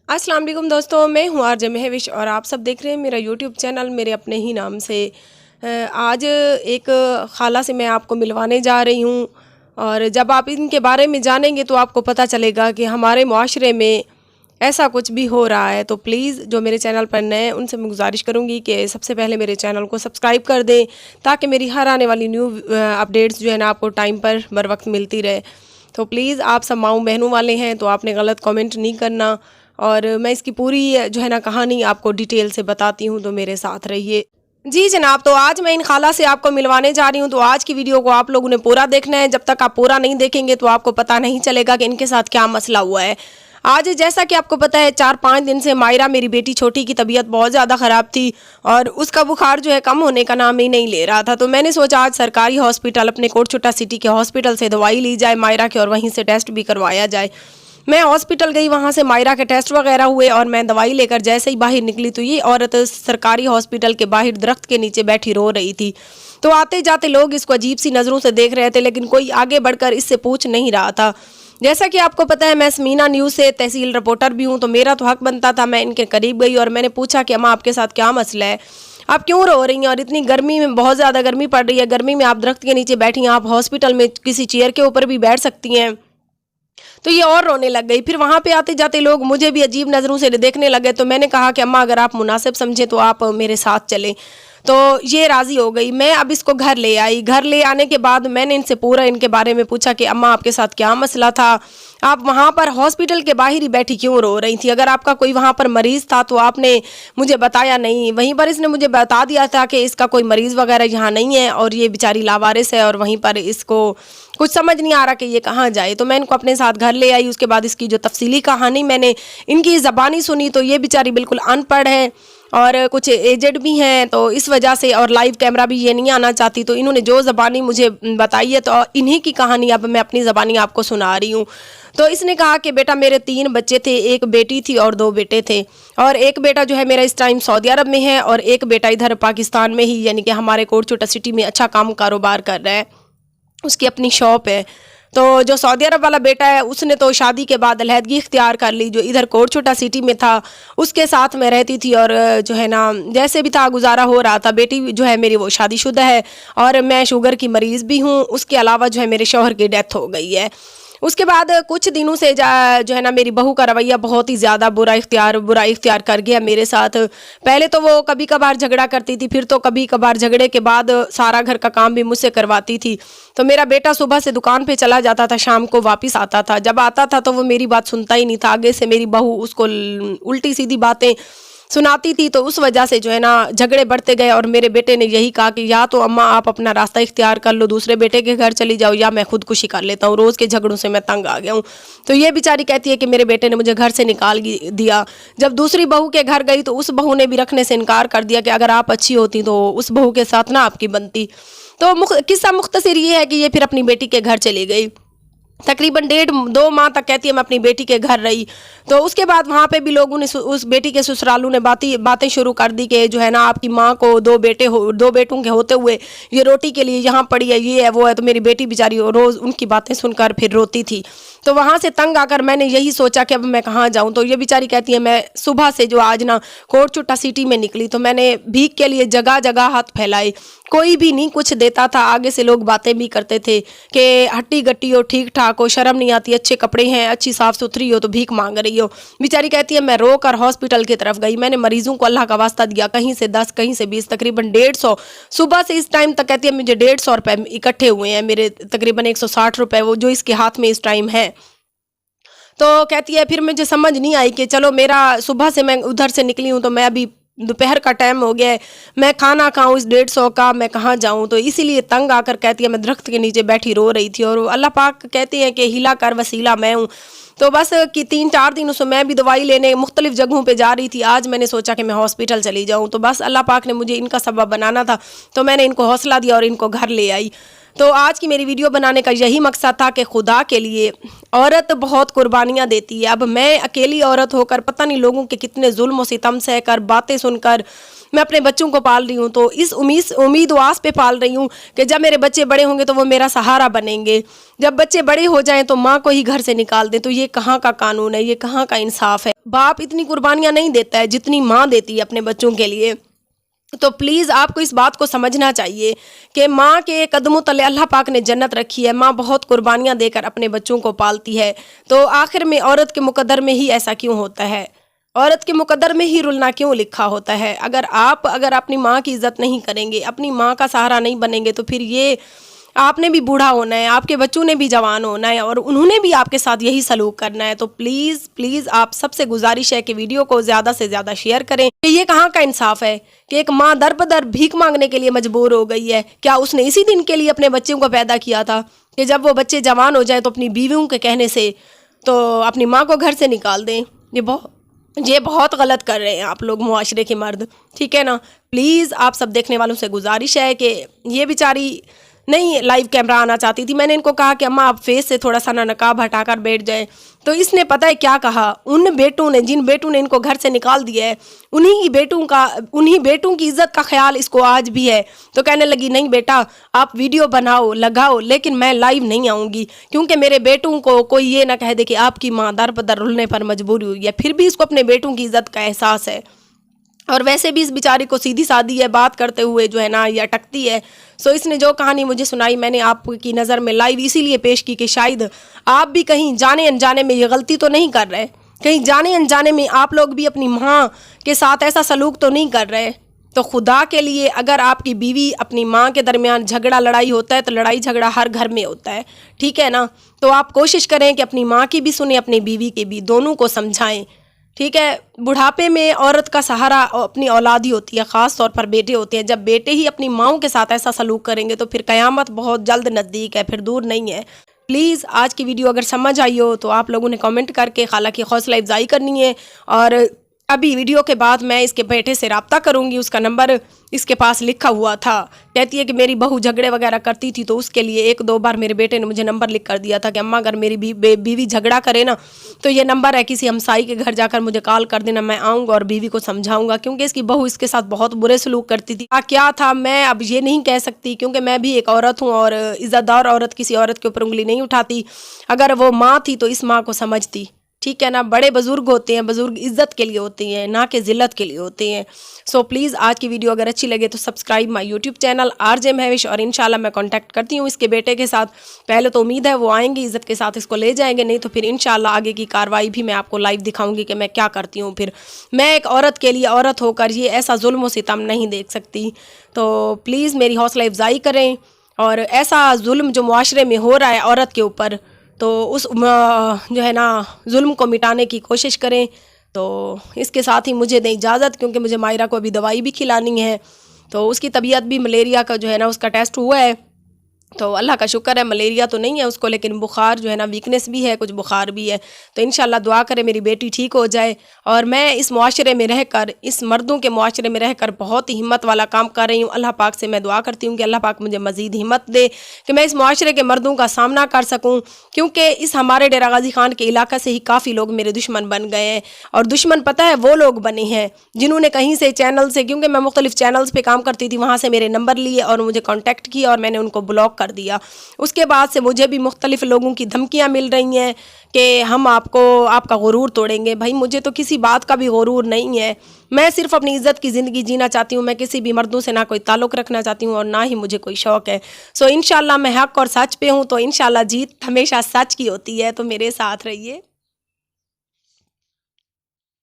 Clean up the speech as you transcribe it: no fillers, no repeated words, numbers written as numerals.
अस्सलाम वालेकुम दोस्तों, मैं हूँ आरजे महविश और आप सब देख रहे हैं मेरा यूट्यूब चैनल मेरे अपने ही नाम से। आज एक खाला से मैं आपको मिलवाने जा रही हूँ और जब आप इनके बारे में जानेंगे तो आपको पता चलेगा कि हमारे मुआशरे में ऐसा कुछ भी हो रहा है। तो प्लीज़ जो मेरे चैनल पर नए हैं उनसे मैं गुजारिश करूँगी कि सबसे पहले मेरे चैनल को सब्सक्राइब कर दें ताकि मेरी हर आने वाली न्यू अपडेट्स जो है ना आपको टाइम पर बर वक्त मिलती रहे। तो प्लीज़ आप सब माऊँ बहनों वाले हैं तो आपने गलत कमेंट नहीं करना और मैं इसकी पूरी जो है ना कहानी आपको डिटेल से बताती हूँ, तो मेरे साथ रहिए। जी जनाब, तो आज मैं इन खाला से आपको मिलवाने जा रही हूँ। तो आज की वीडियो को आप लोगों ने पूरा देखना है। जब तक आप पूरा नहीं देखेंगे तो आपको पता नहीं चलेगा कि इनके साथ क्या मसला हुआ है। आज जैसा कि आपको पता है 4-5 दिन से मायरा मेरी बेटी छोटी की तबीयत बहुत ज़्यादा ख़राब थी और उसका बुखार जो है कम होने का नाम ही नहीं ले रहा था। तो मैंने सोचा आज सरकारी हॉस्पिटल अपने कोटचुट्टा सिटी के हॉस्पिटल से दवाई ली जाए मायरा के और वहीं से टेस्ट भी करवाया जाए। मैं हॉस्पिटल गई, वहाँ से मायरा के टेस्ट वगैरह हुए और मैं दवाई लेकर जैसे ही बाहर निकली तो ये औरत सरकारी हॉस्पिटल के बाहर दरख्त के नीचे बैठी रो रही थी। तो आते जाते लोग इसको अजीब सी नज़रों से देख रहे थे लेकिन कोई आगे बढ़कर इससे पूछ नहीं रहा था। जैसा कि आपको पता है मैं स्मीना न्यूज़ से तहसील रिपोर्टर भी हूँ, तो मेरा तो हक बनता था। मैं इनके करीब गई और मैंने पूछा कि अम्मा आपके साथ क्या मसला है, आप क्यों रो रही हैं और इतनी गर्मी में, बहुत ज़्यादा गर्मी पड़ रही है, गर्मी में आप दरख्त के नीचे बैठी हैं, आप हॉस्पिटल में किसी चेयर के ऊपर भी बैठ सकती हैं। तो ये और रोने लग गई। फिर वहाँ पे आते जाते लोग मुझे भी अजीब नज़रों से देखने लगे। तो मैंने कहा कि अम्मा अगर आप मुनासिब समझें तो आप मेरे साथ चलें। तो ये राज़ी हो गई। मैं अब इसको घर ले आई। घर ले आने के बाद मैंने इनसे पूरा इनके बारे में पूछा कि अम्मा आपके साथ क्या मसला था, आप वहाँ पर हॉस्पिटल के बाहर ही बैठी क्यों रो रही थी, अगर आपका कोई वहाँ पर मरीज़ था तो आपने मुझे बताया नहीं। वहीं पर इसने मुझे बता दिया था कि इसका कोई मरीज़ वगैरह यहाँ नहीं है और ये बेचारी लावारिस है और वहीं पर इसको कुछ समझ नहीं आ रहा कि ये कहाँ जाए। तो मैं इनको अपने साथ घर ले आई। उसके बाद इसकी जो तफसीली कहानी मैंने इनकी ज़बानी सुनी तो ये बेचारी बिल्कुल अनपढ़ है और कुछ एजेड भी हैं, तो इस वजह से और लाइव कैमरा भी ये नहीं आना चाहती। तो इन्होंने जो ज़बानी मुझे बताई है तो इन्हीं की कहानी अब मैं अपनी ज़बानी आपको सुना रही हूँ। तो इसने कहा कि बेटा मेरे 3 बच्चे थे, एक बेटी थी और 2 बेटे थे और एक बेटा जो है मेरा इस टाइम सऊदी अरब में है और एक बेटा इधर पाकिस्तान में ही यानी कि हमारे कोटचुट्टा सिटी में अच्छा काम कारोबार कर रहा है, उसकी अपनी शॉप है। तो जो सऊदी अरब वाला बेटा है उसने तो शादी के बाद अलहदगी इख्तियार कर ली। जो इधर कोटचुट्टा सिटी में था उसके साथ मैं रहती थी और जो है ना जैसे भी था गुजारा हो रहा था। बेटी जो है मेरी वो शादीशुदा है और मैं शुगर की मरीज़ भी हूँ। उसके अलावा जो है मेरे शौहर की डेथ हो गई है। उसके बाद कुछ दिनों से जो है ना मेरी बहू का रवैया बहुत ही ज़्यादा बुरा इख्तियार कर गया मेरे साथ। पहले तो वो कभी कभार झगड़ा करती थी, फिर तो कभी कभार झगड़े के बाद सारा घर का काम भी मुझसे करवाती थी। तो मेरा बेटा सुबह से दुकान पे चला जाता था, शाम को वापस आता था। जब आता था तो वो मेरी बात सुनता ही नहीं था। आगे से मेरी बहू उसको उल्टी सीधी बातें सुनाती थी। तो उस वजह से जो है ना झगड़े बढ़ते गए और मेरे बेटे ने यही कहा कि या तो अम्मा आप अपना रास्ता इख्तियार कर लो, दूसरे बेटे के घर चली जाओ, या मैं खुदकुशी कर लेता हूँ, रोज़ के झगड़ों से मैं तंग आ गया हूँ। तो ये बेचारी कहती है कि मेरे बेटे ने मुझे घर से निकाल दिया। जब दूसरी बहू के घर गई तो उस बहू ने भी रखने से इनकार कर दिया कि अगर आप अच्छी होती तो उस बहू के साथ ना आपकी बनती। तो किस्सा मुख्तसर ये है कि ये फिर अपनी बेटी के घर चली गई। तकरीबन 1.5-2 माह तक कहती है मैं अपनी बेटी के घर रही। तो उसके बाद वहाँ पे भी लोगों ने उस बेटी के ससुरालों ने बातें शुरू कर दी कि जो है ना आपकी माँ को 2 बेटों के होते हुए ये रोटी के लिए यहाँ पड़ी है, ये है वो है। तो मेरी बेटी बेचारी रोज़ उनकी बातें सुनकर फिर रोती थी। तो वहाँ से तंग आकर मैंने यही सोचा कि अब मैं कहाँ जाऊँ। तो ये बेचारी कहती है मैं सुबह से जो आज ना कोटचुट्टा सिटी में निकली तो मैंने भीख के लिए जगह जगह हाथ फैलाए, कोई भी नहीं कुछ देता था। आगे से लोग बातें भी करते थे कि हट्टी गट्टी हो, ठीक ठाक हो, शर्म नहीं आती, अच्छे कपड़े हैं, अच्छी साफ़ सुथरी हो तो भीख मांग रही हो। बेचारी कहती है मैं रो कर हॉस्पिटल की तरफ गई। मैंने मरीजों को अल्लाह का वास्ता दिया, कहीं से 10 कहीं से 20, तकरीबन 150 सुबह से इस टाइम तक कहती है मुझे 150 रुपये इकट्ठे हुए हैं मेरे, तकरीबन 160 रुपये वो जो इसके हाथ में इस टाइम है। तो कहती है फिर मुझे समझ नहीं आई कि चलो मेरा सुबह से मैं उधर से निकली हूँ तो मैं अभी दोपहर का टाइम हो गया है, मैं खाना खाऊं इस 150 का, मैं कहाँ जाऊं। तो इसीलिए तंग आकर कहती है मैं दरख्त के नीचे बैठी रो रही थी और अल्लाह पाक कहते हैं कि हिला कर वसीला मैं हूँ। तो बस कि 3-4 दिनों से मैं भी दवाई लेने मुख्तलिफ जगहों पे जा रही थी। आज मैंने सोचा कि मैं हॉस्पिटल चली जाऊँ। तो बस अल्लाह पाक ने मुझे इनका सबब बनाना था तो मैंने इनको हौसला दिया और इनको घर ले आई। تو آج کی میری ویڈیو بنانے کا یہی مقصد تھا کہ خدا کے لیے عورت بہت قربانیاں دیتی ہے. اب میں اکیلی عورت ہو کر پتہ نہیں لوگوں کے کتنے ظلم و ستم سہ کر باتیں سن کر میں اپنے بچوں کو پال رہی ہوں. تو اس امید و آس پہ پال رہی ہوں کہ جب میرے بچے بڑے ہوں گے تو وہ میرا سہارا بنیں گے. جب بچے بڑے ہو جائیں تو ماں کو ہی گھر سے نکال دیں. تو یہ کہاں کا قانون ہے, یہ کہاں کا انصاف ہے؟ باپ اتنی قربانیاں نہیں دیتا ہے جتنی ماں دیتی ہے اپنے بچوں کے لیے. تو پلیز آپ کو اس بات کو سمجھنا چاہیے کہ ماں کے قدموں تلے اللہ پاک نے جنت رکھی ہے. ماں بہت قربانیاں دے کر اپنے بچوں کو پالتی ہے. تو آخر میں عورت کے مقدر میں ہی ایسا کیوں ہوتا ہے؟ عورت کے مقدر میں ہی رلنا کیوں لکھا ہوتا ہے؟ اگر اپنی ماں کی عزت نہیں کریں گے, اپنی ماں کا سہارا نہیں بنیں گے, تو پھر یہ آپ نے بھی بوڑھا ہونا ہے, آپ کے بچوں نے بھی جوان ہونا ہے, اور انہوں نے بھی آپ کے ساتھ یہی سلوک کرنا ہے. تو پلیز آپ سب سے گزارش ہے کہ ویڈیو کو زیادہ سے زیادہ شیئر کریں. کہ یہ کہاں کا انصاف ہے کہ ایک ماں در بدر بھیک مانگنے کے لیے مجبور ہو گئی ہے؟ کیا اس نے اسی دن کے لیے اپنے بچوں کو پیدا کیا تھا کہ جب وہ بچے جوان ہو جائیں تو اپنی بیویوں کے کہنے سے تو اپنی ماں کو گھر سے نکال دیں؟ یہ بہت غلط کر رہے ہیں آپ لوگ, معاشرے کے مرد. ٹھیک ہے نا؟ پلیز آپ سب دیکھنے والوں سے گزارش ہے کہ یہ بیچاری نہیں لائیو کیمرہ آنا چاہتی تھی. میں نے ان کو کہا کہ اماں آپ فیس سے تھوڑا سا نقاب ہٹا کر بیٹھ جائیں. تو اس نے پتہ ہے کیا کہا؟ جن بیٹوں نے ان کو گھر سے نکال دیا ہے انہی بیٹوں کی عزت کا خیال اس کو آج بھی ہے. تو کہنے لگی نہیں بیٹا آپ ویڈیو بناؤ لگاؤ, لیکن میں لائیو نہیں آؤں گی کیونکہ میرے بیٹوں کو کوئی یہ نہ کہہ دے کہ آپ کی ماں در بدر رلنے پر مجبوری ہوئی ہے. پھر بھی اس کو اپنے بیٹوں کی عزت کا احساس ہے. اور ویسے بھی اس بیچاری کو سیدھی سادی ہے, بات کرتے ہوئے جو ہے نا یہ اٹکتی ہے. سو اس نے جو کہانی مجھے سنائی میں نے آپ کی نظر میں لائیو اسی لیے پیش کی کہ شاید آپ بھی کہیں جانے انجانے میں یہ غلطی تو نہیں کر رہے, کہیں جانے انجانے میں آپ لوگ بھی اپنی ماں کے ساتھ ایسا سلوک تو نہیں کر رہے. تو خدا کے لیے اگر آپ کی بیوی اپنی ماں کے درمیان جھگڑا لڑائی ہوتا ہے تو لڑائی جھگڑا ہر گھر میں ہوتا ہے. ٹھیک ہے نا؟ تو آپ کوشش کریں کہ اپنی ماں کی بھی سنیں, اپنی بیوی کی بھی, دونوں کو سمجھائیں. ٹھیک ہے؟ بڑھاپے میں عورت کا سہارا اپنی اولاد ہی ہوتی ہے, خاص طور پر بیٹے ہوتے ہیں. جب بیٹے ہی اپنی ماؤں کے ساتھ ایسا سلوک کریں گے تو پھر قیامت بہت جلد نزدیک ہے, پھر دور نہیں ہے. پلیز آج کی ویڈیو اگر سمجھ آئی ہو تو آپ لوگوں نے کامنٹ کر کے خالہ کی حوصلہ افزائی کرنی ہے. اور ابھی ویڈیو کے بعد میں اس کے بیٹے سے رابطہ کروں گی. اس کا نمبر اس کے پاس لکھا ہوا تھا. کہتی ہے کہ میری بہو جھگڑے وغیرہ کرتی تھی تو اس کے لیے 1-2 بار میرے بیٹے نے مجھے نمبر لکھ کر دیا تھا کہ اماں اگر میری بیوی جھگڑا کرے نا تو یہ نمبر ہے, کسی ہمسائی کے گھر جا کر مجھے کال کر دینا, میں آؤں گا اور بیوی کو سمجھاؤں گا. کیونکہ اس کی بہو اس کے ساتھ بہت برے سلوک کرتی تھی. کیا تھا میں اب یہ نہیں کہہ سکتی کیونکہ میں بھی ایک عورت ہوں, اور عزت دار عورت کسی عورت کے اوپر انگلی نہیں اٹھاتی. اگر وہ ماں تھی تو اس ماں کو سمجھتی. ٹھیک ہے نا؟ بڑے بزرگ ہوتے ہیں, بزرگ عزت کے لیے ہوتے ہیں نہ کہ ذلت کے لیے ہوتے ہیں. سو پلیز آج کی ویڈیو اگر اچھی لگے تو سبسکرائب مائی یوٹیوب چینل RJ مہوش, اور انشاءاللہ میں کانٹیکٹ کرتی ہوں اس کے بیٹے کے ساتھ. پہلے تو امید ہے وہ آئیں گے عزت کے ساتھ اس کو لے جائیں گے, نہیں تو پھر انشاءاللہ آگے کی کاروائی بھی میں آپ کو لائیو دکھاؤں گی کہ میں کیا کرتی ہوں. پھر میں ایک عورت کے لیے عورت ہو کر یہ ایسا ظلم و ستم نہیں دیکھ سکتی. تو پلیز میری حوصلہ افزائی کریں, اور ایسا ظلم جو معاشرے میں ہو رہا ہے عورت کے اوپر تو اس جو ہے نا ظلم کو مٹانے کی کوشش کریں. تو اس کے ساتھ ہی مجھے دیں اجازت, کیونکہ مجھے مائرہ کو ابھی دوائی بھی کھلانی ہے. تو اس کی طبیعت بھی ملیریا کا جو ہے نا اس کا ٹیسٹ ہوا ہے, تو اللہ کا شکر ہے ملیریا تو نہیں ہے اس کو, لیکن بخار جو ہے نا ویکنس بھی ہے, کچھ بخار بھی ہے. تو انشاءاللہ دعا کرے میری بیٹی ٹھیک ہو جائے. اور میں اس معاشرے میں رہ کر, اس مردوں کے معاشرے میں رہ کر بہت ہی ہمت والا کام کر رہی ہوں. اللہ پاک سے میں دعا کرتی ہوں کہ اللہ پاک مجھے مزید ہمت دے کہ میں اس معاشرے کے مردوں کا سامنا کر سکوں. کیونکہ اس ہمارے ڈیرہ غازی خان کے علاقہ سے ہی کافی لوگ میرے دشمن بن گئے ہیں, اور دشمن پتہ ہے وہ لوگ بنے ہیں جنہوں نے کہیں سے چینل سے, کیونکہ میں مختلف چینلز پہ کام کرتی تھی, وہاں سے میرے نمبر لیے اور مجھے کانٹیکٹ کیا اور میں نے ان کو بلاک کر دیا. اس کے بعد سے مجھے بھی مختلف لوگوں کی دھمکیاں مل رہی ہیں کہ ہم آپ کا غرور توڑیں گے. بھائی مجھے تو کسی بات کا بھی غرور نہیں ہے, میں صرف اپنی عزت کی زندگی جینا چاہتی ہوں. میں کسی بھی مردوں سے نہ کوئی تعلق رکھنا چاہتی ہوں اور نہ ہی مجھے کوئی شوق ہے. سو انشاءاللہ میں حق اور سچ پہ ہوں, تو انشاءاللہ جیت ہمیشہ سچ کی ہوتی ہے. تو میرے ساتھ رہیے.